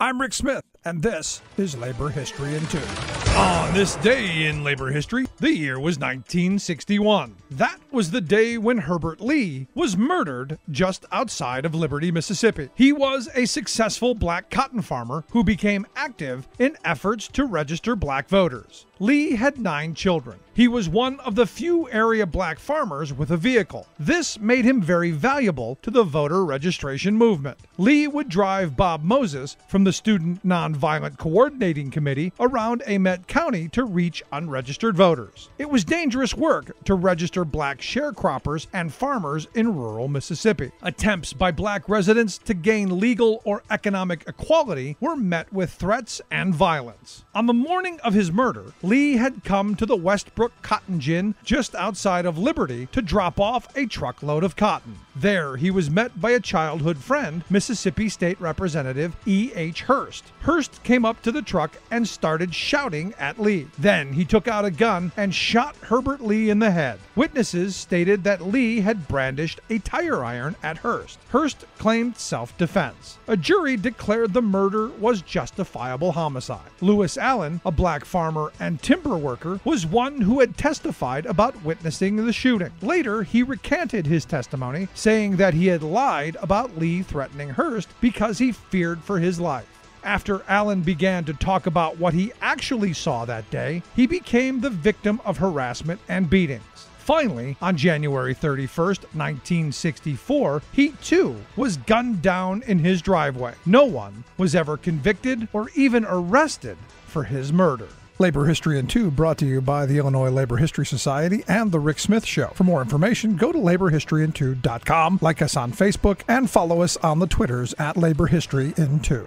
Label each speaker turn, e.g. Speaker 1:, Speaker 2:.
Speaker 1: I'm Rick Smith, and this is Labor History in 2. On this day in labor history, the year was 1961. That was the day when Herbert Lee was murdered just outside of Liberty, Mississippi. He was a successful black cotton farmer who became active in efforts to register black voters. Lee had 9 children. He was one of the few area black farmers with a vehicle. This made him very valuable to the voter registration movement. Lee would drive Bob Moses from the Student Nonviolent Coordinating Committee around Amet County to reach unregistered voters. It was dangerous work to register black sharecroppers and farmers in rural Mississippi. Attempts by black residents to gain legal or economic equality were met with threats and violence. On the morning of his murder, Lee had come to the Westbrook Cotton Gin just outside of Liberty to drop off a truckload of cotton. There, he was met by a childhood friend, Mississippi State Representative E.H. Hurst. Hurst came up to the truck and started shouting at Lee. Then he took out a gun and shot Herbert Lee in the head. Witnesses stated that Lee had brandished a tire iron at Hurst. Hurst claimed self-defense. A jury declared the murder was justifiable homicide. Lewis Allen, a black farmer and timber worker, was one who had testified about witnessing the shooting. Later, he recanted his testimony, saying that he had lied about Lee threatening Hurst because he feared for his life. After Allen began to talk about what he actually saw that day, he became the victim of harassment and beatings. Finally, on January 31st, 1964, he too was gunned down in his driveway. No one was ever convicted or even arrested for his murder. Labor History in 2 brought to you by the Illinois Labor History Society and The Rick Smith Show. For more information, go to laborhistoryin2.com, like us on Facebook, and follow us on the Twitters at Labor History in 2.